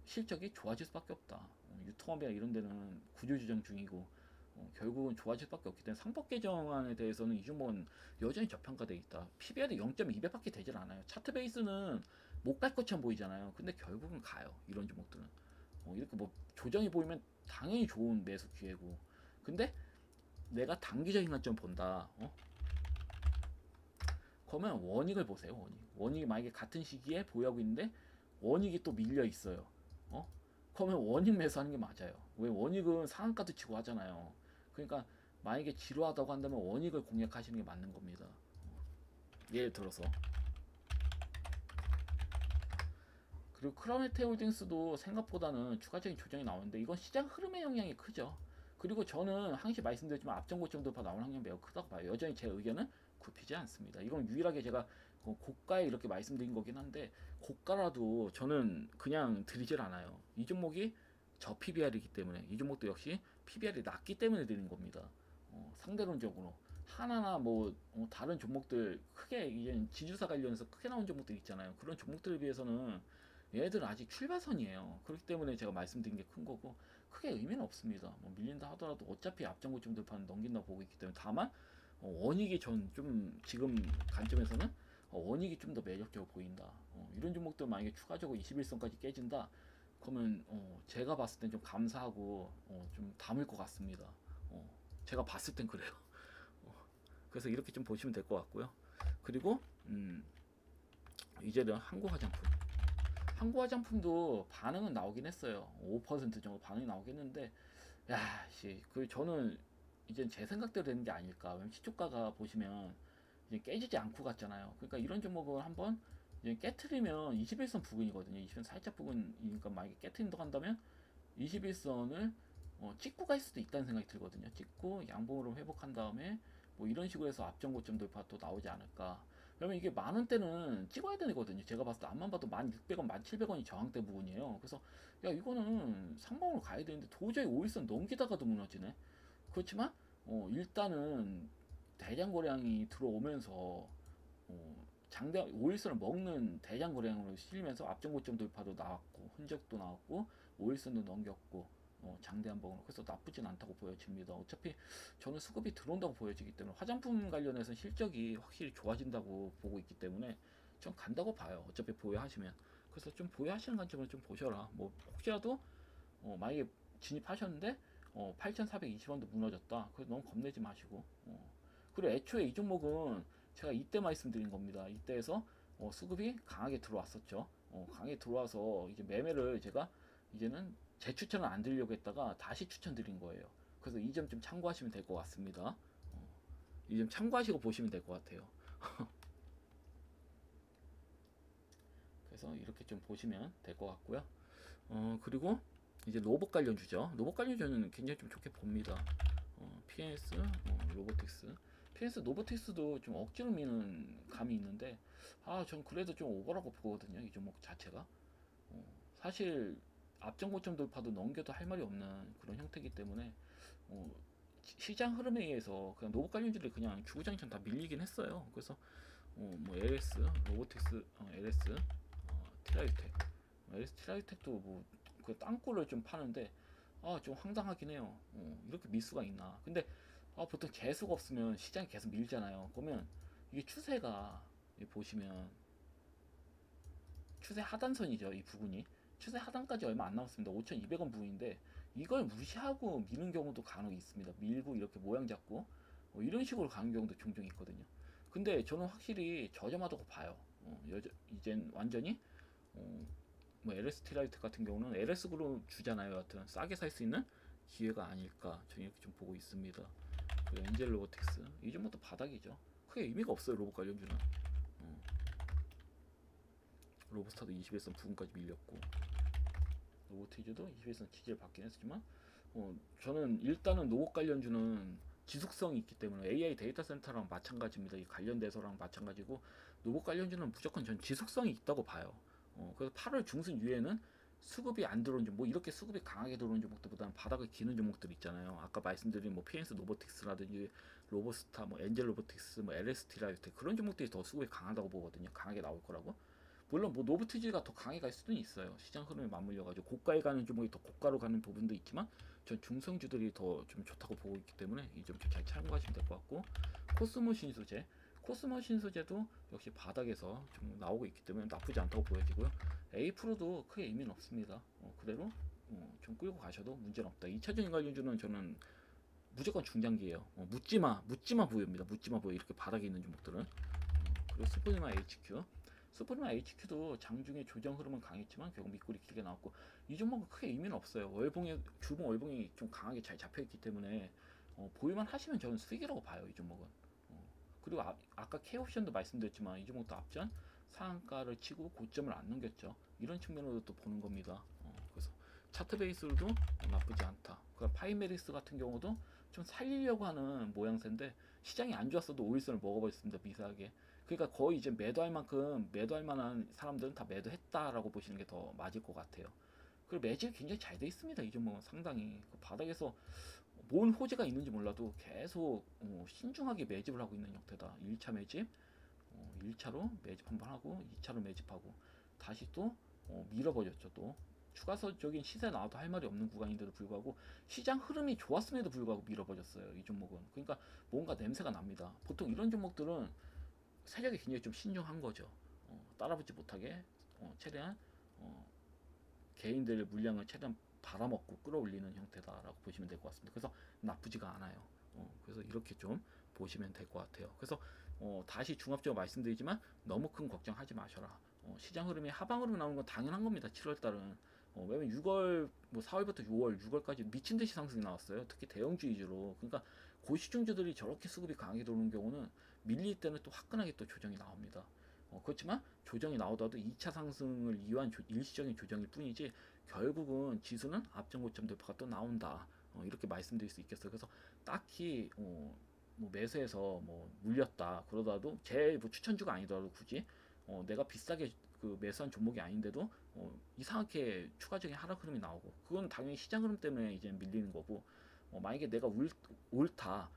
A: 실적이 좋아질 수밖에 없다. 유통업이나 이런 데는 구조조정 중이고 결국은 좋아질 수밖에 없기 때문에 상법 개정안에 대해서는 이 종목은 여전히 저평가돼 있다. PBR이 0.2배밖에 되질 않아요. 차트 베이스는 못 갈 것처럼 보이잖아요. 근데 결국은 가요. 이런 종목들은 이렇게 뭐 조정이 보이면 당연히 좋은 매수 기회고, 근데 내가 단기적인 관점 본다. 그러면 원익을 보세요. 원익이 만약에 같은 시기에 보유하고 있는데 원익이 또 밀려 있어요. 어? 그러면 원익 매수하는 게 맞아요. 왜? 원익은 상한가도 치고 하잖아요. 그러니까 만약에 지루하다고 한다면 원익을 공략하시는 게 맞는 겁니다. 예를 들어서. 그리고 크라운해태홀딩스도 생각보다는 추가적인 조정이 나오는데 이건 시장 흐름의 영향이 크죠. 그리고 저는 항상 말씀드렸지만 앞전 고점 돌파 나오는 확률이 매우 크다고 봐요. 여전히 제 의견은 굽히지 않습니다. 이건 유일하게 제가 고가에 이렇게 말씀드린 거긴 한데, 고가라도 저는 그냥 드리질 않아요. 이 종목이 저 PBR이기 때문에, 이 종목도 역시 PBR이 낮기 때문에 드린 겁니다. 상대론적으로 하나나 뭐 다른 종목들 크게 이제 지주사 관련해서 크게 나온 종목들 있잖아요. 그런 종목들에 비해서는 얘들은 아직 출발선이에요. 그렇기 때문에 제가 말씀드린 게 큰 거고 크게 의미는 없습니다. 뭐 밀린다 하더라도 어차피 앞전 고점 돌파는 넘긴다고 보고 있기 때문에, 다만 원익이 전 좀 지금 관점에서는 원익이 좀 더 매력적으로 보인다. 이런 종목들 만약에 추가적으로 21선까지 깨진다, 그러면 제가 봤을 땐 좀 감사하고 좀 담을 것 같습니다. 제가 봤을 땐 그래요. 그래서 이렇게 좀 보시면 될 것 같고요. 그리고 이제는 한국화장품도 반응은 나오긴 했어요. 5% 정도 반응이 나오겠는데, 야, 그 저는 이제 제 생각대로 되는 게 아닐까. 왜냐면 시초가가 보시면 이제 깨지지 않고 갔잖아요. 그러니까 이런 종목을 한번 이제 깨트리면 21선 부근이거든요. 21선 살짝 부근이니까 만약에 깨트린다고 한다면 21선을 찍고 갈 수도 있다는 생각이 들거든요. 찍고 양봉으로 회복한 다음에 뭐 이런 식으로 해서 앞전 고점 돌파 또 나오지 않을까. 그러면 이게 만 원대는 찍어야 되거든요. 제가 봤을 때 앞만 봐도 1,600원, 1,700원이 저항대 부분이에요. 그래서 야, 이거는 상방으로 가야 되는데 도저히 5일선 넘기다가도 무너지네. 그렇지만 일단은 대장 거래량이 들어오면서 장대 5일선을 먹는 대장 거래량으로 실리면서 앞전 고점 돌파도 나왔고 흔적도 나왔고 5일선도 넘겼고 장대한 번으로, 그래서 나쁘진 않다고 보여집니다. 어차피 저는 수급이 들어온다고 보여지기 때문에 화장품 관련해서 실적이 확실히 좋아진다고 보고 있기 때문에 전 간다고 봐요. 어차피 보유하시면. 그래서 좀 보유하시는 관점을 좀 보셔라. 뭐 혹시라도 만약에 진입하셨는데 8,420원도 무너졌다. 그래서 너무 겁내지 마시고. 그리고 애초에 이 종목은 제가 이때 말씀드린 겁니다. 이때에서 수급이 강하게 들어왔었죠. 강하게 들어와서 이제 매매를 제가 이제는 재추천을 안 드리려고 했다가 다시 추천드린 거예요. 그래서 이 점 좀 참고하시면 될 것 같습니다. 이 점 참고하시고 보시면 될 것 같아요. 그래서 이렇게 좀 보시면 될 것 같고요. 그리고 이제 로봇 관련주죠. 로봇 관련주는 굉장히 좀 좋게 봅니다. PS, 로보틱스. PS 로보틱스도 좀 억지로 미는 감이 있는데, 전 그래도 좀 오버라고 보거든요. 이 종목 자체가. 사실 앞전 고점 돌파도 넘겨도 할 말이 없는 그런 형태이기 때문에 시장 흐름에 의해서 그냥 로봇 관련주들이 그냥 주구장창 다 밀리긴 했어요. 그래서 뭐 LS, 로보틱스, LS, 티라이텍, LS 티라이텍도 뭐 그 땅굴을 좀 파는데 좀 황당하긴 해요. 이렇게 밀수가 있나? 근데 보통 재수가 없으면 시장이 계속 밀잖아요. 그러면 이게 추세가 보시면 추세 하단선이죠. 이 부분이 추세 하단까지 얼마 안 남았습니다. 5,200원 부분인데 이걸 무시하고 미는 경우도 간혹 있습니다. 밀고 이렇게 모양 잡고 이런 식으로 가는 경우도 종종 있거든요. 근데 저는 확실히 저렴하다고 봐요. 이젠 완전히 뭐 LS 티라이트 같은 경우는 LS 그룹 주잖아요. 여하튼 싸게 살 수 있는 기회가 아닐까 저는 이렇게 좀 보고 있습니다. 그 엔젤 로보틱스 이 정도도 바닥이죠. 크게 의미가 없어요. 로봇 관련주는. 로보스타도 21선 부근까지 밀렸고 로보티즈도 21선 지지를 받긴 했지만 저는 일단은 로봇 관련주는 지속성이 있기 때문에 AI 데이터 센터랑 마찬가지입니다. 이 관련돼서랑 마찬가지고 로봇 관련주는 무조건 전 지속성이 있다고 봐요. 그래서 8월 중순 이후에는 수급이 안 들어온 종, 뭐 이렇게 수급이 강하게 들어온 종목들보다는 바닥을 기는 종목들 있잖아요. 아까 말씀드린 뭐 PNS 로보틱스라든지 로보스타, 뭐 엔젤 로보틱스, 뭐 LST라이트 그런 종목들이 더 수급이 강하다고 보거든요. 강하게 나올 거라고. 물론 뭐 노브트지가 더 강해 갈 수도 있어요. 시장 흐름에 맞물려 가지고 고가에 가는 종목이 더 고가로 가는 부분도 있지만 전 중성주들이 더 좀 좋다고 보고 있기 때문에 이 점 좀 잘 참고하시면 될 것 같고, 코스모 신소재, 코스모 신소재도 역시 바닥에서 좀 나오고 있기 때문에 나쁘지 않다고 보여지고요. A 프로도 크게 의미는 없습니다. 그대로 좀 끌고 가셔도 문제는 없다. 2차전지 관련주는 저는 무조건 중장기예요. 묻지마 보유입니다. 묻지마 보유, 이렇게 바닥에 있는 종목들은. 그리고 스포니마 HQ, 스포니마 HQ도 장중에 조정 흐름은 강했지만 결국 밑골이 길게 나왔고, 이 종목은 크게 의미는 없어요. 월봉에 주봉 월봉이 좀 강하게 잘 잡혀 있기 때문에 보유만 하시면 저는 수익이라고 봐요, 이 종목은. 그리고 아까 K옵션도 말씀드렸지만 이 종목도 앞전 상한가를 치고 고점을 안 넘겼죠. 이런 측면으로 또 보는 겁니다. 그래서 차트 베이스로도 나쁘지 않다. 그러니까 파이메리스 같은 경우도 좀 살리려고 하는 모양새인데 시장이 안 좋았어도 5일선을 먹어버렸습니다. 미세하게. 그러니까 거의 이제 매도할 만큼, 매도할 만한 사람들은 다 매도했다라고 보시는 게 더 맞을 것 같아요. 그리고 매집이 굉장히 잘 돼 있습니다. 이 종목은 상당히 그 바닥에서 뭔 호재가 있는지 몰라도 계속 신중하게 매집을 하고 있는 형태다. 1차 매집, 1차로 매집 한번 하고 2차로 매집하고 다시 또 밀어버렸죠. 또 추가적인 시세 나와도 할 말이 없는 구간인데도 불구하고 시장 흐름이 좋았음에도 불구하고 밀어버렸어요. 이 종목은. 그러니까 뭔가 냄새가 납니다. 보통 이런 종목들은 세력이 굉장히 좀 신중한 거죠. 따라붙지 못하게 최대한 개인들의 물량을 최대한 받아먹고 끌어올리는 형태다라고 보시면 될 것 같습니다. 그래서 나쁘지가 않아요. 그래서 이렇게 좀 보시면 될 것 같아요. 그래서 다시 중합적으로 말씀드리지만 너무 큰 걱정하지 마셔라. 시장 흐름이 하방 흐름 나오는 건 당연한 겁니다. 7월 달은. 왜냐면 6월, 뭐 4월부터 6월까지 미친 듯이 상승이 나왔어요. 특히 대형주 위주로. 그러니까 고시중주들이 저렇게 수급이 강하게 들어오는 경우는 밀릴 때는 또 화끈하게 또 조정이 나옵니다. 그렇지만 조정이 나오더라도 2차 상승을 이유한 일시적인 조정일 뿐이지 결국은 지수는 앞전 고점 돌파가 또 나온다. 이렇게 말씀드릴 수 있겠어요. 그래서 딱히 뭐 매수해서 뭐 물렸다 그러더라도 제 뭐 추천주가 아니더라도 굳이 내가 비싸게 그 매수한 종목이 아닌데도 이상하게 추가적인 하락 흐름이 나오고, 그건 당연히 시장 흐름 때문에 이제 밀리는 거고, 만약에 내가 옳다,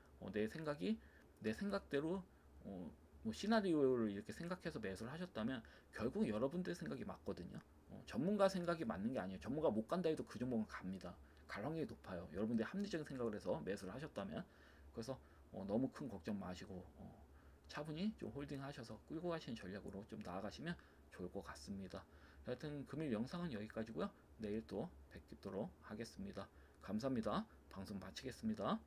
A: 내 생각대로 뭐 시나리오를 이렇게 생각해서 매수를 하셨다면 결국 여러분들의 생각이 맞거든요. 전문가 생각이 맞는 게 아니에요. 전문가 못 간다 해도 그 종목은 갑니다. 갈 확률이 높아요. 여러분들이 합리적인 생각을 해서 매수를 하셨다면. 그래서 너무 큰 걱정 마시고 차분히 좀 홀딩 하셔서 끌고 가시는 전략으로 좀 나아가시면 좋을 것 같습니다. 하여튼 금일 영상은 여기까지고요. 내일 또 뵙도록 하겠습니다. 감사합니다. 방송 마치겠습니다.